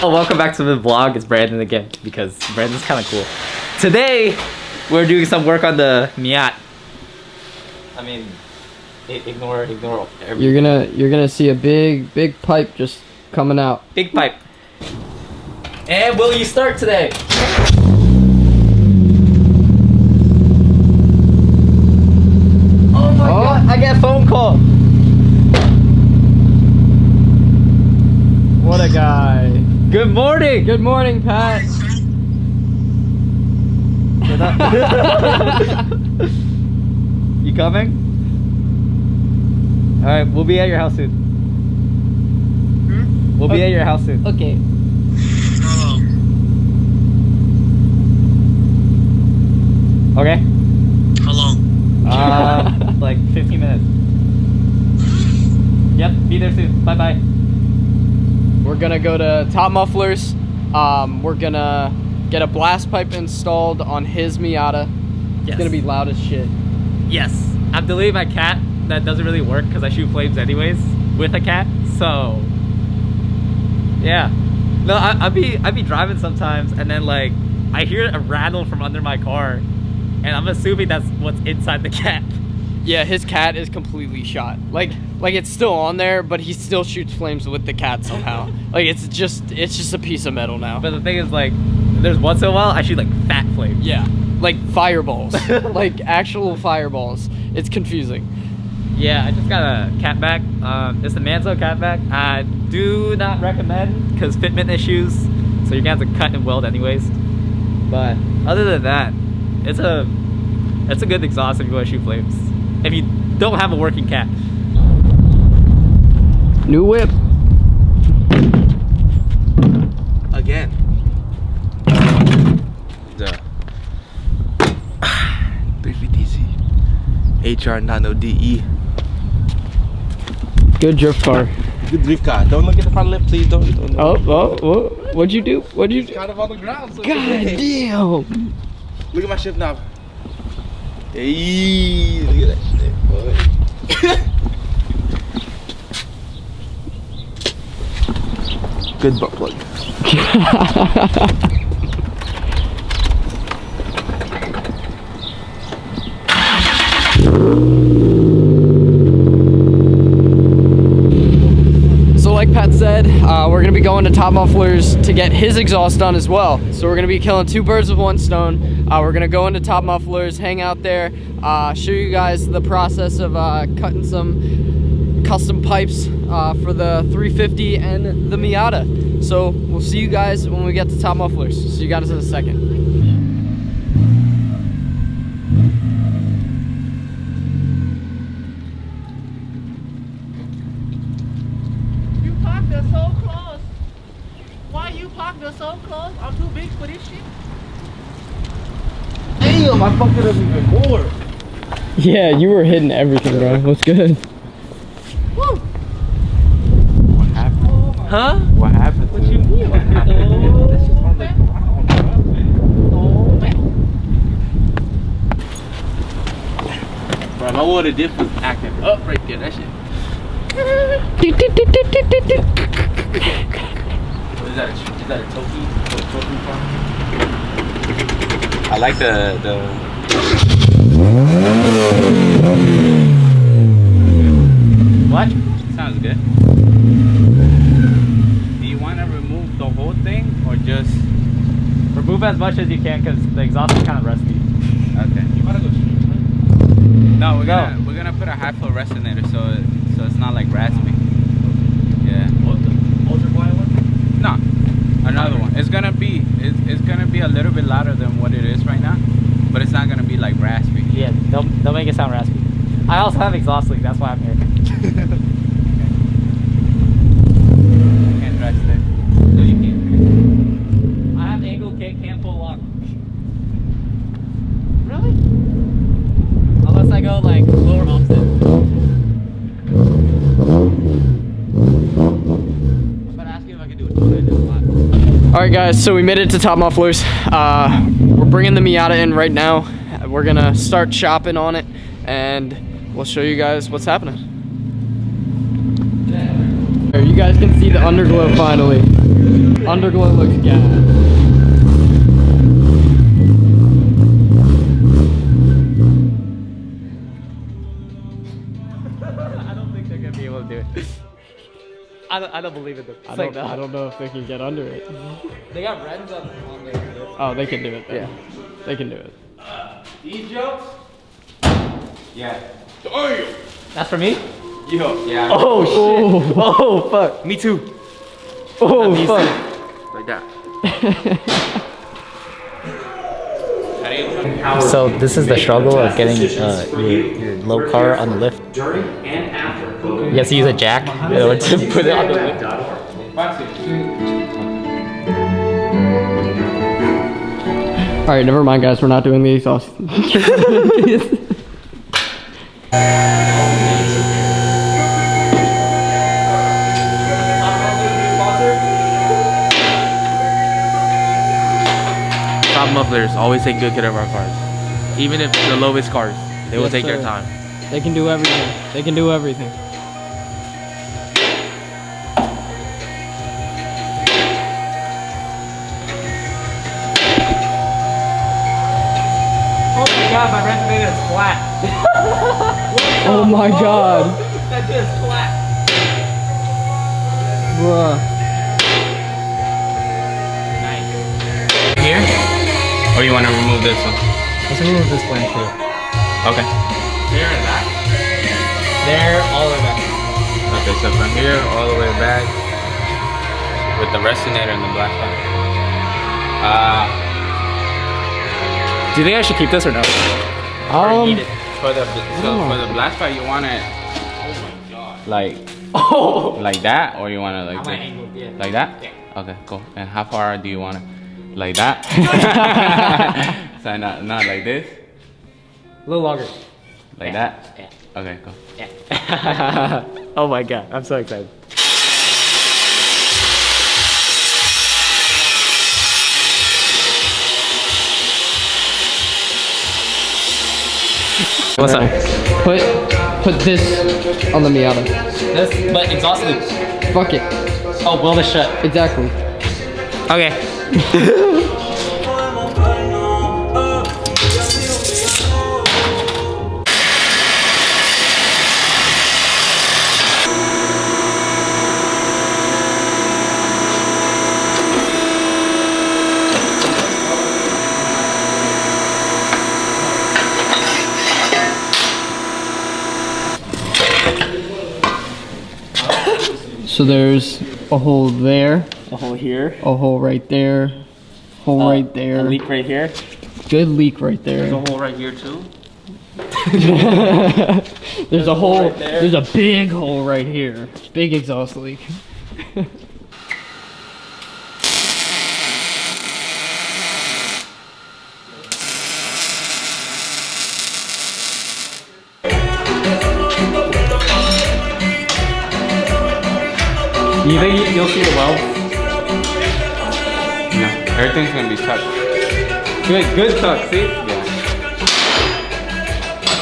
Oh, welcome back to the vlog. It's Brandon again because Brandon's kind of cool. Today, we're doing some work on the Miata. I mean, ignore everything. You're gonna see a big pipe just coming out. Big pipe. And will you start today? Oh my god, I got a phone call. What a guy. Good morning. Good morning, Pat. You coming? Alright, we'll be at your house soon. We'll be at your house soon. Okay. Okay? How long? Like 15 minutes. Yep, be there soon. Bye bye. We're gonna go to Top Mufflers. We're gonna get a blast pipe installed on his Miata. Yes. It's gonna be loud as shit. Yes. I'm deleting my cat. That doesn't really work because I shoot flames anyways with a cat. So yeah. No, I'd be driving sometimes and then like I hear a rattle from under my car and I'm assuming that's what's inside the cat. Yeah, his cat is completely shot. Like it's still on there, but he still shoots flames with the cat somehow. Like it's just a piece of metal now. But the thing is like there's once in a while I shoot like fat flames. Yeah, like fireballs. Like actual fireballs. It's confusing. Yeah, I just got a catback. It's the Manzo catback. I do not recommend because fitment issues, so you're gonna have to cut and weld anyways. But other than that, it's a good exhaust if you want to shoot flames. If you don't have a working cat. New whip. Again. The 350z HR Nano DE. Good drift car. Good drift car. Don't look at the front lip, please. Don't. Oh, what'd you do? What'd you do? Kind of on the ground. So God damn. Look at my shift knob. Hey, look at that shit, boy. Good butt plug. So like Pat said, we're gonna be going to Top Mufflers to get his exhaust done as well. So we're gonna be killing two birds with one stone. We're gonna go into Top Mufflers, hang out there, show you guys the process of cutting some custom pipes for the 350 and the Miata. So we'll see you guys when we get to Top Mufflers. See you guys in a second. You parked there so close. Why you parked there so close? I'm too big for this shit. Damn, I fucked it up even more. Yeah, you were hitting everything, bro. What's good? Woo! What happened? Huh? What happened? What you mean? What happened? This is on the ground, bro. Bro, my water dip was acting up right there. That shit. What is that? Is that a trophy? Trophy farm? I like the. What? Sounds good. Do you want to remove the whole thing or just? Remove as much as you can because the exhaust is kind of rusty. Okay. You want to go straight? No, we're gonna put a high flow resonator so it's not like raspy. Yeah. What, the ultra quiet one? No, another one. It's gonna be a little bit louder than what it is right now, but it's not gonna be like raspy. Yeah, they'll make it sound raspy. I also have exhaust leak, that's why I'm here. I can't drive today. No, you can't. I have angle kick, can't full lock. Really? Unless I go like lower offset. But ask you if I can do it. Alright guys, so we made it to Top Mufflers. We're bringing the Miata in right now. We're gonna start chopping on it and we'll show you guys what's happening. You guys can see the underglow finally. Underglow looks gas. I don't think they're gonna be able to do it. I don't believe in them. I don't know if they can get under it. They got Rens on the list. Oh, they can do it then. Yeah. They can do it. These jokes? Yeah. That's for me? Yo. Yeah. Oh shit. Oh fuck. Me too. Oh fuck. Like that. So this is the struggle of getting your low car on the lift. You have to use a jack in order to put it on the lift. All right, never mind, guys. We're not doing the exhaust. Top Mufflers always take good care of our cars. Even if the lowest cars, they will take their time. They can do everything. They can do everything. Oh my god, my resonator is flat. Oh my god. That shit is flat. Bruh. Here? Or you want to remove this one? Let's remove this one too. Okay. Here and back? There, all the way back. Okay, so from here all the way back with the resonator and the black spot. Do you think I should keep this or no? For the black spot you want it like like that, or you want it like this? Like that? Yeah. Okay, cool. And how far do you want it? Like that? So not like this? A little longer. Like that? Yeah. Okay, cool. Yeah. Oh my god, I'm so excited. What's up? Put this on the Miata. This, but exhausted. Fuck it. Oh, weld it shut. Exactly. Okay. So there's a hole there, A hole here. a hole right there, hole right there. A leak right here. Good leak right there. There's a hole right here too. There's a hole. right there. There's a big hole right here. Big exhaust leak. You think you'll see the weld? No, everything's gonna be tucked. Good tuck, see? Yeah.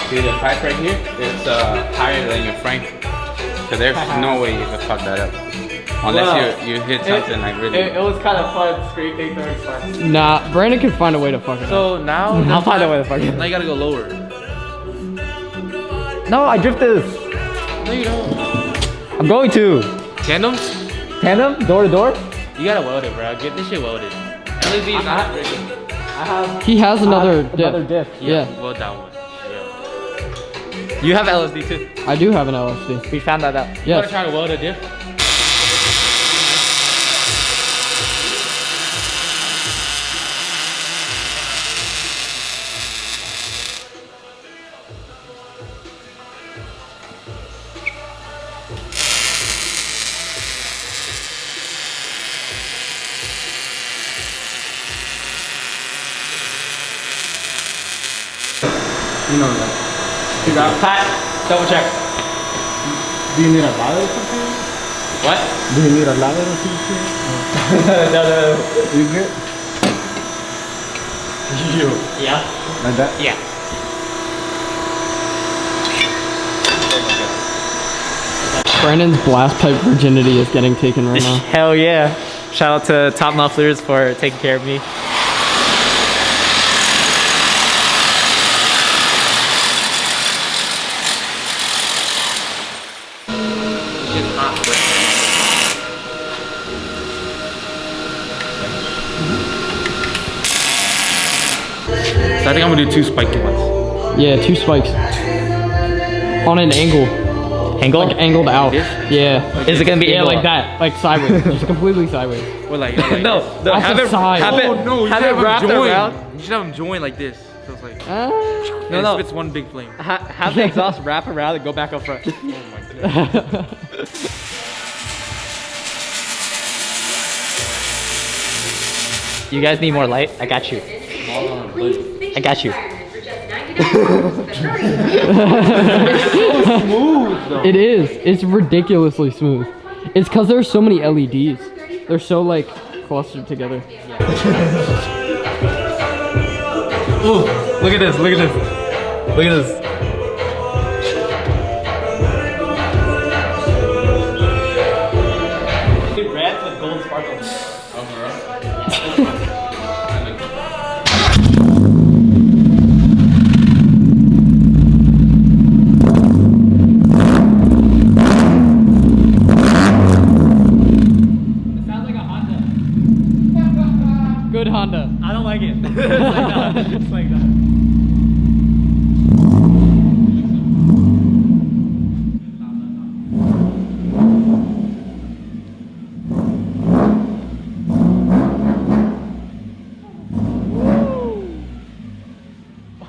See the pipe right here? It's higher than your frame. So there's no way you can fuck that up. Unless you hit something like really. It was kind of fun scraping through sparks. Nah, Brandon can find a way to fuck it up. So now I'll find a way to fuck it. Now you gotta go lower. No, I drifted this. No, you don't. I'm going to. Tandems? Tandem? Door to door? You gotta weld it, bro. Get this shit welded. LED is not ready. I have. He has another dip. Another diff. Yeah. Weld that one. Yeah. You have LSD too. I do have an LSD. We found that out. You wanna Yes. try to weld a diff? You know that. You got Pat, double check. Do you need a ladder or something? What? Do you need a ladder or something? No. You good? You. Yeah? Like that? Yeah. Brandon's blast pipe virginity is getting taken right now. Hell yeah. Shout out to Top Mufflers for taking care of me. So I think I'm gonna do 2 spiky ones. Yeah, 2 spikes. On an angle. Angle? Like angled out. Yeah. Is it gonna be Yeah, angled like out? that. Like sideways. Just completely sideways. Or like No, Off have the it, side. have it, Oh no, you have should it have wrapped them join. around. You should have them join like this. So it's like No, it's one big flame. Have the exhaust wrap around and go back up front. Oh my god. You guys need more light? I got you. I got you. It is. It's ridiculously smooth. It's because there's so many LEDs. They're so like clustered together. Ooh, look at this, look at this. Look at this. Red with gold sparkles. Good Honda. I don't like it. It's like that. It's like that.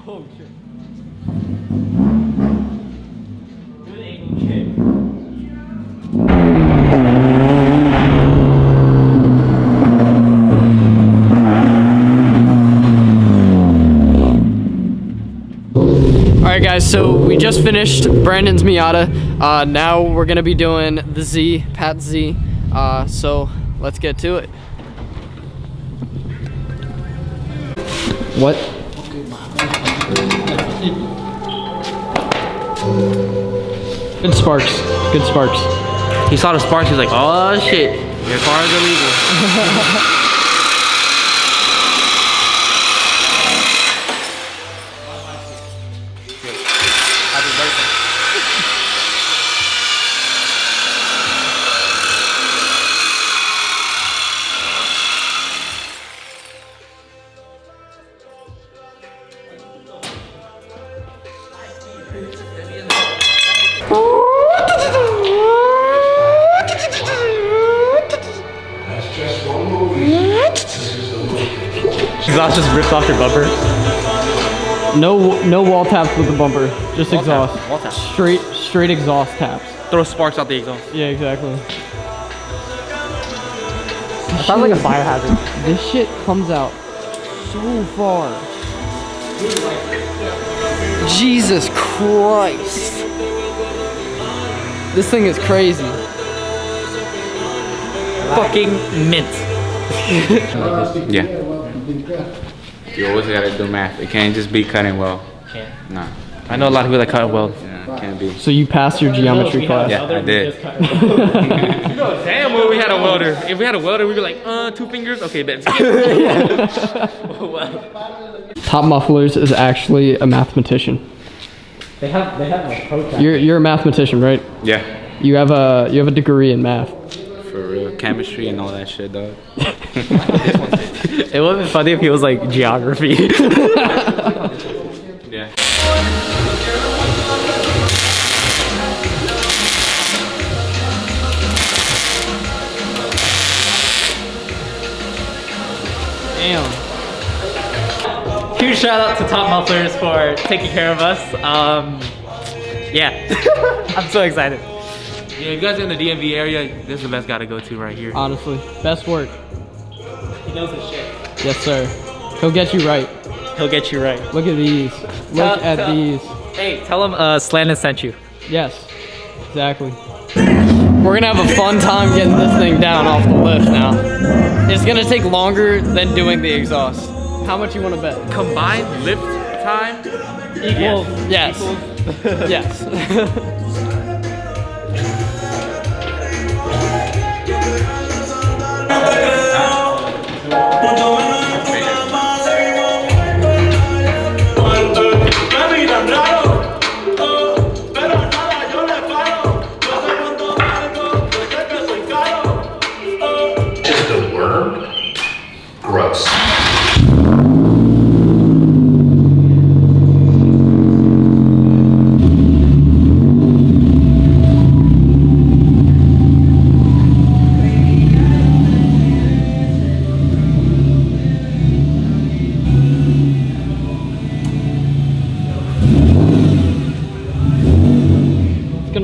Oh shit. Good angle kick. Alright guys, so we just finished Brandon's Miata. Now we're gonna be doing the Z, Pat Z. So let's get to it. What? Good sparks. Good sparks. He saw the sparks, he's like, oh shit, your car is illegal. Exhaust just ripped off your bumper. No wall taps with the bumper. Just Wall tap, exhaust. wall tap. Straight exhaust taps. Throw sparks out the exhaust. Yeah, exactly. It sounds like a fire hazard. This shit comes out so far. Jesus Christ. This thing is crazy. Fucking mint. Yeah. You always gotta do math. It can't just be cutting well. Can't. Nah. I know a lot of people that cut well. Yeah, it can't be. So you passed your geometry class? Yeah, I did. Damn, well, we had a welder. If we had a welder, we'd be like, 2 fingers? Okay, bet. Top Mufflers is actually a mathematician. They have like protests. You're a mathematician, right? Yeah. You have a degree in math. For real. Chemistry and all that shit, dog. It would have been funny if he was like geography. Yeah. Damn. Huge shout out to Top Mufflers for taking care of us. Yeah, I'm so excited. Yeah, if you guys are in the DMV area, this is the best guy to go to right here. Honestly, best work. He knows his shit. Yes, sir. He'll get you right. He'll get you right. Look at these. Look at these. Hey, tell him Slanted sent you. Yes, exactly. We're gonna have a fun time getting this thing down off the lift now. It's gonna take longer than doing the exhaust. How much you want to bet? Combined lift time equals. Yes. Yes.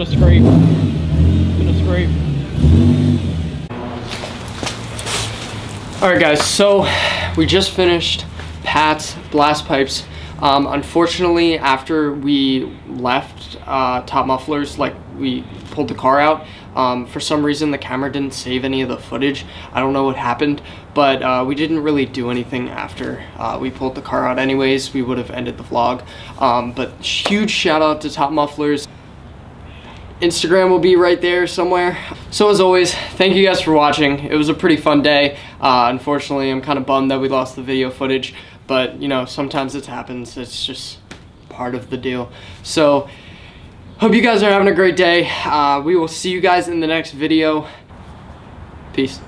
Gonna scrape. Gonna scrape. Alright guys, so we just finished Pat's blast pipes. Unfortunately, after we left Top Mufflers, like we pulled the car out, for some reason the camera didn't save any of the footage. I don't know what happened, but we didn't really do anything after we pulled the car out anyways. We would have ended the vlog. But huge shout out to Top Mufflers. Instagram will be right there somewhere. So as always, thank you guys for watching. It was a pretty fun day. Unfortunately, I'm kind of bummed that we lost the video footage, but you know, sometimes it happens. It's just part of the deal. So hope you guys are having a great day. We will see you guys in the next video. Peace.